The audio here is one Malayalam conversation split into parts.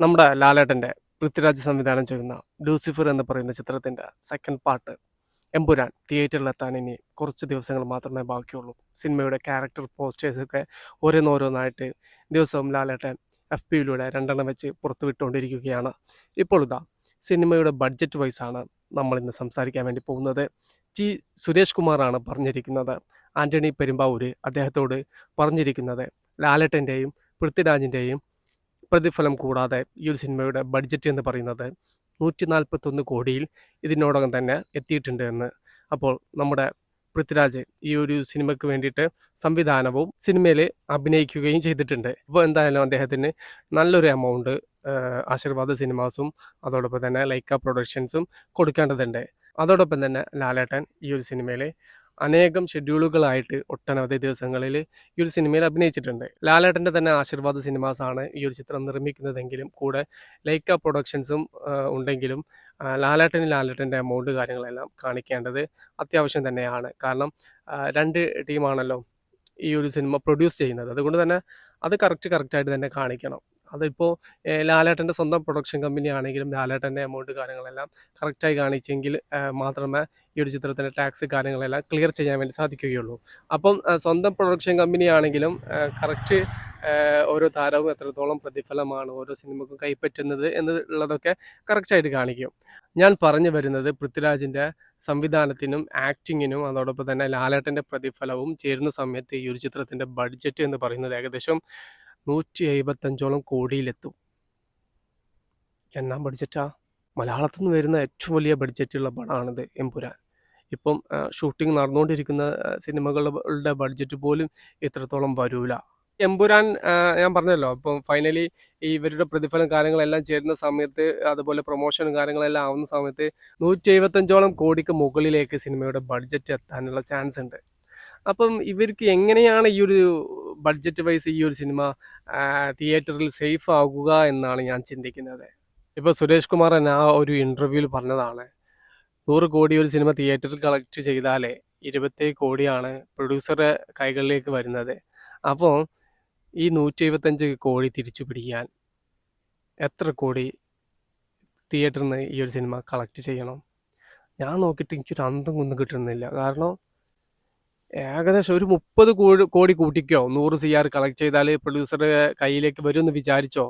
നമ്മുടെ ലാലേട്ടൻ്റെ പൃഥ്വിരാജ് സംവിധാനം ചെയ്യുന്ന ലൂസിഫർ എന്ന് പറയുന്ന ചിത്രത്തിൻ്റെ സെക്കൻഡ് പാർട്ട് എമ്പുരാൻ തിയേറ്ററിലെത്താൻ ഇനി കുറച്ച് ദിവസങ്ങൾ മാത്രമേ ബാക്കിയുള്ളൂ. സിനിമയുടെ ക്യാരക്ടർ പോസ്റ്റേഴ്സൊക്കെ ഓരോന്നോരോന്നായിട്ട് ദിവസവും ലാലേട്ടൻ FB-യിലൂടെ രണ്ടെണ്ണം വെച്ച് പുറത്തുവിട്ടുകൊണ്ടിരിക്കുകയാണ്. ഇപ്പോൾ ഇതാ സിനിമയുടെ ബഡ്ജറ്റ് വൈസാണ് നമ്മളിന്ന് സംസാരിക്കാൻ വേണ്ടി പോകുന്നത്. സുരേഷ് കുമാറാണ് പറഞ്ഞിരിക്കുന്നത്. ആൻ്റണി പെരുമ്പാവൂര് അദ്ദേഹത്തോട് പറഞ്ഞിരിക്കുന്നത് ലാലേട്ടൻ്റെയും പൃഥ്വിരാജിൻ്റെയും പ്രതിഫലം കൂടാതെ ഈ ഒരു സിനിമയുടെ ബഡ്ജറ്റ് എന്ന് പറയുന്നത് 141 കോടിയിൽ ഇതിനോടകം തന്നെ എത്തിയിട്ടുണ്ട് എന്ന്. അപ്പോൾ നമ്മുടെ പൃഥ്വിരാജ് ഈ ഒരു സിനിമയ്ക്ക് വേണ്ടിയിട്ട് സംവിധാനവും സിനിമയിൽ അഭിനയിക്കുകയും ചെയ്തിട്ടുണ്ട്. അപ്പോൾ എന്തായാലും അദ്ദേഹത്തിന് നല്ലൊരു എമൗണ്ട് ആശീർവാദ് സിനിമാസും അതോടൊപ്പം തന്നെ ലൈക്ക പ്രൊഡക്ഷൻസും കൊടുക്കേണ്ടതുണ്ട്. അതോടൊപ്പം തന്നെ ലാലേട്ടൻ ഈ ഒരു സിനിമയിൽ അനേകം ഷെഡ്യൂളുകളായിട്ട് ഒട്ടനവധി ദിവസങ്ങളിൽ ഈ ഒരു സിനിമയിൽ അഭിനയിച്ചിട്ടുണ്ട്. ലാലേട്ടൻ്റെ തന്നെ ആശീർവാദ് സിനിമാസാണ് ഈ ഒരു ചിത്രം നിർമ്മിക്കുന്നതെങ്കിലും കൂടെ ലൈക്ക പ്രൊഡക്ഷൻസും ഉണ്ടെങ്കിലും ലാലേട്ടൻ്റെ എമൗണ്ട് കാര്യങ്ങളെല്ലാം കാണിക്കേണ്ടത് അത്യാവശ്യം തന്നെയാണ്. കാരണം രണ്ട് ടീമാണല്ലോ ഈ ഒരു സിനിമ പ്രൊഡ്യൂസ് ചെയ്യുന്നത്. അതുകൊണ്ട് തന്നെ അത് കറക്റ്റായിട്ട് തന്നെ കാണിക്കണം. അതിപ്പോൾ ലാലേട്ടൻ്റെ സ്വന്തം പ്രൊഡക്ഷൻ കമ്പനി ആണെങ്കിലും ലാലേട്ടൻ്റെ എമൗണ്ട് കാര്യങ്ങളെല്ലാം കറക്റ്റായി കാണിച്ചെങ്കിൽ മാത്രമേ ഈ ഒരു ചിത്രത്തിൻ്റെ ടാക്സ് കാര്യങ്ങളെല്ലാം ക്ലിയർ ചെയ്യാൻ വേണ്ടി സാധിക്കുകയുള്ളൂ. അപ്പം സ്വന്തം പ്രൊഡക്ഷൻ കമ്പനി ആണെങ്കിലും കറക്റ്റ് ഓരോ താരവും എത്രത്തോളം പ്രതിഫലമാണ് ഓരോ സിനിമക്കും കൈപ്പറ്റുന്നത് എന്നുള്ളതൊക്കെ കറക്റ്റായിട്ട് കാണിക്കും. ഞാൻ പറഞ്ഞു വരുന്നത് പൃഥ്വിരാജിൻ്റെ സംവിധാനത്തിനും ആക്ടിങ്ങിനും അതോടൊപ്പം തന്നെ ലാലേട്ടൻ്റെ പ്രതിഫലവും ചേരുന്ന സമയത്ത് ഈ ഒരു ചിത്രത്തിൻ്റെ ബഡ്ജറ്റ് എന്ന് പറയുന്നത് ഏകദേശം 175 കോടിയിലെത്തും. എന്നാ ബഡ്ജറ്റാ? മലയാളത്തിൽ നിന്ന് വരുന്ന ഏറ്റവും വലിയ ബഡ്ജറ്റുള്ള പടമാണിത് എമ്പുരാൻ. ഇപ്പം ഷൂട്ടിംഗ് നടന്നുകൊണ്ടിരിക്കുന്ന സിനിമകളുടെ ബഡ്ജറ്റ് പോലും ഇത്രത്തോളം വരൂല. എമ്പുരാൻ ഞാൻ പറഞ്ഞല്ലോ, ഇപ്പം ഫൈനലി ഇവരുടെ പ്രതിഫലം കാര്യങ്ങളെല്ലാം ചേരുന്ന സമയത്ത് അതുപോലെ പ്രൊമോഷനും കാര്യങ്ങളെല്ലാം ആവുന്ന സമയത്ത് 175 കോടിക്ക് മുകളിലേക്ക് സിനിമയുടെ ബഡ്ജറ്റ് എത്താനുള്ള ചാൻസ് ഉണ്ട്. അപ്പം ഇവർക്ക് എങ്ങനെയാണ് ഈ ഒരു ബഡ്ജറ്റ് വൈസ് ഈ ഒരു സിനിമ തിയേറ്ററിൽ സേഫ് ആകുക എന്നാണ് ഞാൻ ചിന്തിക്കുന്നത്. ഇപ്പോൾ സുരേഷ് കുമാർ തന്നെ ആ ഒരു ഇൻ്റർവ്യൂവിൽ പറഞ്ഞതാണ്, 100 കോടി ഒരു സിനിമ തിയേറ്ററിൽ കളക്ട് ചെയ്താലേ 27 കോടിയാണ് പ്രൊഡ്യൂസറുടെ കൈകളിലേക്ക് വരുന്നത്. അപ്പോൾ ഈ 175 കോടി തിരിച്ചു പിടിക്കാൻ എത്ര കോടി തിയേറ്ററിൽ നിന്ന് ഈ ഒരു സിനിമ കളക്ട് ചെയ്യണം? ഞാൻ നോക്കിയിട്ട് എനിക്കൊരു അന്തം കുന്തം കിട്ടുന്നില്ല. കാരണം ഏകദേശം ഒരു 30 കോടി കൂട്ടിക്കോ, 100 CR കളക്ട് ചെയ്താൽ പ്രൊഡ്യൂസറുടെ കയ്യിലേക്ക് വരുമെന്ന് വിചാരിച്ചോ.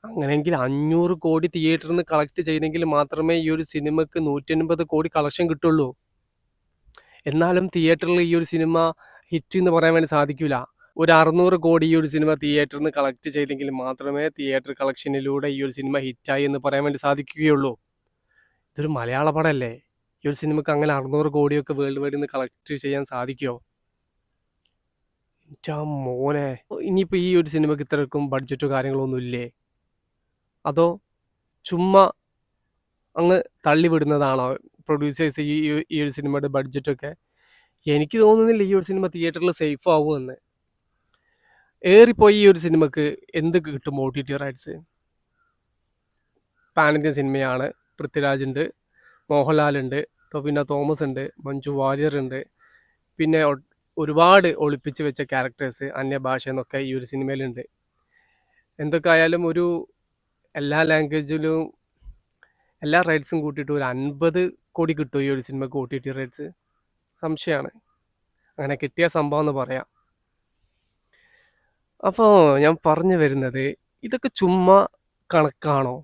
അങ്ങനെയെങ്കിൽ 500 കോടി തിയേറ്ററിൽ നിന്ന് കളക്ട് ചെയ്തെങ്കിൽ മാത്രമേ ഈ ഒരു സിനിമക്ക് 180 കോടി കളക്ഷൻ കിട്ടുള്ളൂ. എന്നാലും തിയേറ്ററിൽ ഈ ഒരു സിനിമ ഹിറ്റ് എന്ന് പറയാൻ വേണ്ടി സാധിക്കില്ല. ഒരു 600 കോടി ഈ ഒരു സിനിമ തിയേറ്ററിൽ നിന്ന് കളക്ട് ചെയ്തെങ്കിൽ മാത്രമേ തിയേറ്റർ കളക്ഷനിലൂടെ ഈ ഒരു സിനിമ ഹിറ്റായി എന്ന് പറയാൻ വേണ്ടി സാധിക്കുകയുള്ളൂ. ഇതൊരു മലയാള പടമല്ലേ? ഈ ഒരു സിനിമക്ക് അങ്ങനെ 600 കോടിയൊക്കെ വേൾഡ് വൈഡിൽ നിന്ന് കളക്ട് ചെയ്യാൻ സാധിക്കുമോ? മോനെ, ഇനിയിപ്പോൾ ഈ ഒരു സിനിമക്ക് ഇത്രക്കും ബഡ്ജറ്റോ കാര്യങ്ങളൊന്നും ഇല്ലേ? അതോ ചുമ്മാ അങ്ങ് തള്ളിവിടുന്നതാണോ പ്രൊഡ്യൂസേഴ്സ് ഈ ഒരു സിനിമയുടെ ബഡ്ജറ്റൊക്കെ? എനിക്ക് തോന്നുന്നില്ല ഈ ഒരു സിനിമ തിയേറ്ററിൽ സേഫ് ആവുമെന്ന്. ഏറിപ്പോയി ഈ ഒരു സിനിമക്ക് എന്ത് കിട്ടും OTT റൈറ്റ്സ്? പാൻ ഇന്ത്യൻ സിനിമയാണ്. പൃഥ്വിരാജ് ഉണ്ട്, മോഹൻലാൽ ഉണ്ട്, ടൊവിനോ തോമസ് ഉണ്ട്, മഞ്ജു വാര്യർ ഉണ്ട്, പിന്നെ ഒരുപാട് ഒളിപ്പിച്ച് വെച്ച ക്യാരക്ടേഴ്സ് അന്യഭാഷ എന്നൊക്കെ ഈ ഒരു സിനിമയിലുണ്ട്. എന്തൊക്കെ ആയാലും ഒരു എല്ലാ ലാംഗ്വേജിലും എല്ലാ റൈറ്റ്സും കൂട്ടിയിട്ട് ഒരു 50 കോടി കിട്ടുമോ ഈ ഒരു സിനിമക്ക് OTT റൈറ്റ്സ്? സംശയമാണ്. അങ്ങനെ കിട്ടിയ സംഭവം എന്ന് പറയാം. അപ്പോൾ ഞാൻ പറഞ്ഞു വരുന്നത്, ഇതൊക്കെ ചുമ്മാ കണക്കാണോ?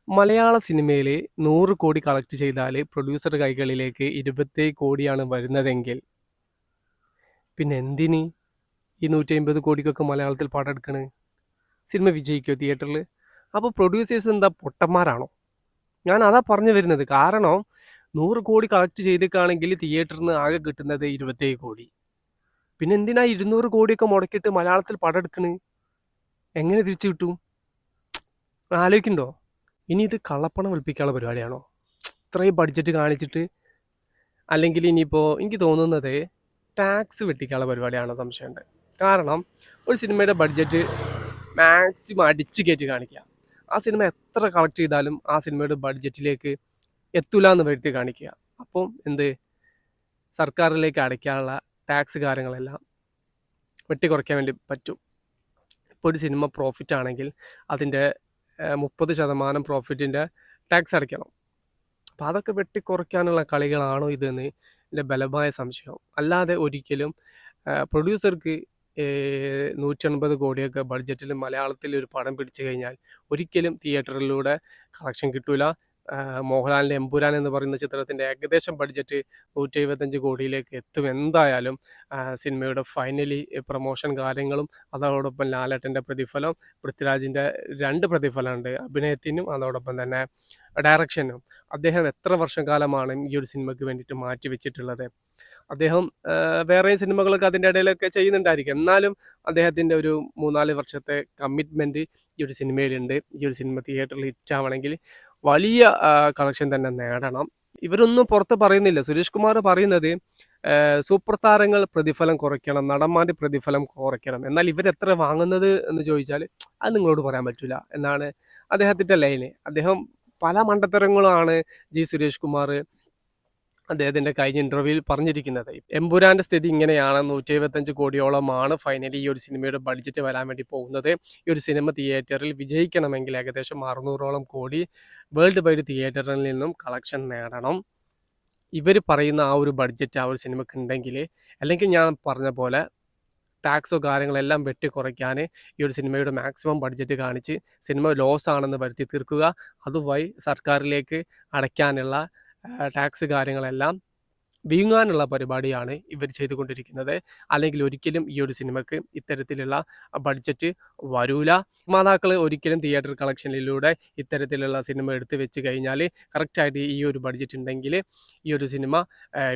മലയാള സിനിമയിൽ 100 കോടി കളക്ട് ചെയ്താൽ പ്രൊഡ്യൂസർ കൈകളിലേക്ക് 27 കോടിയാണ് വരുന്നതെങ്കിൽ പിന്നെ എന്തിന് ഈ 150 കോടിക്കൊക്കെ മലയാളത്തിൽ പടം എടുക്കണ്? സിനിമ വിജയിക്കുമോ തിയേറ്ററിൽ? അപ്പോൾ പ്രൊഡ്യൂസേഴ്സ് എന്താ പൊട്ടന്മാരാണോ? ഞാൻ അതാ പറഞ്ഞു വരുന്നത്. കാരണം 100 കോടി കളക്ട് ചെയ്തേക്കാണെങ്കിൽ തിയേറ്ററിൽ നിന്ന് ആകെ കിട്ടുന്നത് 27 കോടി. പിന്നെ എന്തിനാ 200 കോടിയൊക്കെ മുടക്കിയിട്ട് മലയാളത്തിൽ പടം എടുക്കണ്? എങ്ങനെ തിരിച്ചു കിട്ടും? ആലോചിക്കണ്ടോ? ഇനി ഇത് കള്ളപ്പണം വെളുപ്പിക്കാനുള്ള പരിപാടിയാണോ? ഇത്രയും ബഡ്ജറ്റ് കാണിച്ചിട്ട്? അല്ലെങ്കിൽ ഇനിയിപ്പോൾ എനിക്ക് തോന്നുന്നത് ടാക്സ് വെട്ടിക്കാനുള്ള പരിപാടിയാണോ സംശയമുണ്ട്. കാരണം ഒരു സിനിമയുടെ ബഡ്ജറ്റ് മാക്സിമം അടിച്ചു കയറ്റി കാണിക്കുക. ആ സിനിമ എത്ര കളക്ട് ചെയ്താലും ആ സിനിമയുടെ ബഡ്ജറ്റിലേക്ക് എത്തൂല എന്ന് വരുത്തി കാണിക്കുക. അപ്പം എന്ത്, സർക്കാരിലേക്ക് അടയ്ക്കാനുള്ള ടാക്സ് കാര്യങ്ങളെല്ലാം വെട്ടിക്കുറയ്ക്കാൻ വേണ്ടി പറ്റും. ഇപ്പോൾ ഒരു സിനിമ പ്രോഫിറ്റ് ആണെങ്കിൽ അതിൻ്റെ 30% പ്രോഫിറ്റിൻ്റെ ടാക്സ് അടയ്ക്കണം. അപ്പോൾ അതൊക്കെ വെട്ടിക്കുറയ്ക്കാനുള്ള കളികളാണോ ഇതെന്ന് എൻ്റെ ബലമായ സംശയം. അല്ലാതെ ഒരിക്കലും പ്രൊഡ്യൂസർക്ക് 180 കോടിയൊക്കെ ബഡ്ജറ്റിൽ മലയാളത്തിൽ ഒരു പടം പിടിച്ചു കഴിഞ്ഞാൽ ഒരിക്കലും തിയേറ്ററിലൂടെ കളക്ഷൻ കിട്ടൂല. മോഹൻലാലിൻ്റെ എമ്പുരാൻ എന്ന് പറയുന്ന ചിത്രത്തിൻ്റെ ഏകദേശം ബഡ്ജറ്റ് 175 കോടിയിലേക്ക് എത്തും എന്തായാലും. സിനിമയുടെ ഫൈനലി പ്രൊമോഷൻ കാര്യങ്ങളും അതോടൊപ്പം ലാലേട്ടൻ്റെ പ്രതിഫലം, പൃഥ്വിരാജിൻ്റെ 2 പ്രതിഫലമുണ്ട്, അഭിനയത്തിനും അതോടൊപ്പം തന്നെ ഡയറക്ഷനും. അദ്ദേഹം എത്ര വർഷം കാലമാണ് ഈ ഒരു സിനിമയ്ക്ക് വേണ്ടിയിട്ട് മാറ്റി വെച്ചിട്ടുള്ളത്. അദ്ദേഹം വേറെയും സിനിമകളൊക്കെ അതിൻ്റെ ഇടയിലൊക്കെ ചെയ്യുന്നുണ്ടായിരിക്കും. എന്നാലും അദ്ദേഹത്തിൻ്റെ ഒരു 3-4 വർഷത്തെ കമ്മിറ്റ്മെൻറ്റ് ഈ ഒരു സിനിമയിലുണ്ട്. ഈ ഒരു സിനിമ തിയേറ്ററിൽ ഹിറ്റാവണമെങ്കിൽ വലിയ കളക്ഷൻ തന്നെ നേടണം. ഇവരൊന്നും പുറത്ത് പറയുന്നില്ല. സുരേഷ് കുമാർ പറയുന്നത് സൂപ്പർ താരങ്ങൾ പ്രതിഫലം കുറയ്ക്കണം, നടന്മാർ പ്രതിഫലം കുറയ്ക്കണം. എന്നാൽ ഇവരെത്ര വാങ്ങുന്നത് എന്ന് ചോദിച്ചാൽ അത് നിങ്ങളോട് പറയാൻ പറ്റില്ല എന്നാണ് അദ്ദേഹത്തിൻ്റെ ലൈന്. അദ്ദേഹം പല മണ്ടത്തരങ്ങളുമാണ് സുരേഷ് കുമാർ അദ്ദേഹത്തിൻ്റെ കഴിഞ്ഞ ഇൻ്റർവ്യൂവിൽ പറഞ്ഞിരിക്കുന്നത്. എമ്പുരാൻ്റെ സ്ഥിതി ഇങ്ങനെയാണ്. 175 കോടിയോളമാണ് ഫൈനലി ഈ ഒരു സിനിമയുടെ ബഡ്ജറ്റ് വരാൻ വേണ്ടി പോകുന്നത്. ഈ ഒരു സിനിമ തിയേറ്ററിൽ വിജയിക്കണമെങ്കിൽ ഏകദേശം 600ഓളം കോടി വേൾഡ് വൈഡ് തിയേറ്ററിൽ നിന്നും കളക്ഷൻ നേടണം. ഇവർ പറയുന്ന ആ ഒരു ബഡ്ജറ്റ് ആ ഒരു സിനിമയ്ക്ക് ഉണ്ടെങ്കിൽ, അല്ലെങ്കിൽ ഞാൻ പറഞ്ഞ പോലെ ടാക്സോ കാര്യങ്ങളെല്ലാം വെട്ടിക്കുറയ്ക്കാൻ ഈ ഒരു സിനിമയുടെ മാക്സിമം ബഡ്ജറ്റ് കാണിച്ച് സിനിമ ലോസ് ആണെന്ന് വരുത്തി തീർക്കുക. അതുവഴി സർക്കാരിലേക്ക് അടയ്ക്കാനുള്ള ടാക്സ് കാര്യങ്ങളെല്ലാം വീങ്ങാനുള്ള പരിപാടിയാണ് ഇവർ ചെയ്തുകൊണ്ടിരിക്കുന്നത്. അല്ലെങ്കിൽ ഒരിക്കലും ഈ ഒരു സിനിമയ്ക്ക് ഇത്തരത്തിലുള്ള ബഡ്ജറ്റ് വരൂല. നിർമ്മാതാക്കൾ ഒരിക്കലും തിയേറ്റർ കളക്ഷനിലൂടെ ഇത്തരത്തിലുള്ള സിനിമ എടുത്തു വെച്ച് കഴിഞ്ഞാൽ കറക്റ്റായിട്ട് ഈ ഒരു ബഡ്ജറ്റ് ഉണ്ടെങ്കിൽ ഈ ഒരു സിനിമ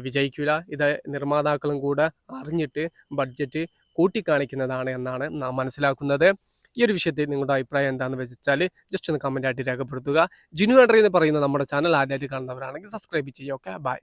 വിജയിക്കില്ല. ഇത് നിർമ്മാതാക്കളും കൂടെ അറിഞ്ഞിട്ട് ബഡ്ജറ്റ് കൂട്ടിക്കാണിക്കുന്നതാണ് എന്നാണ് നാം മനസ്സിലാക്കുന്നത്. ഈ ഒരു വിഷയത്തിൽ നിങ്ങളുടെ അഭിപ്രായം എന്താണെന്ന് വെച്ചാൽ ജസ്റ്റ് ഒന്ന് കമൻ്റ് ആയിട്ട് രേഖപ്പെടുത്തുക. ജിനു ആൻഡ്രി എന്ന് പറയുന്ന നമ്മുടെ ചാനൽ ആദ്യമായിട്ട് കാണുന്നവരാണെങ്കിൽ സബ്സ്ക്രൈബ് ചെയ്യുക. Okay, by.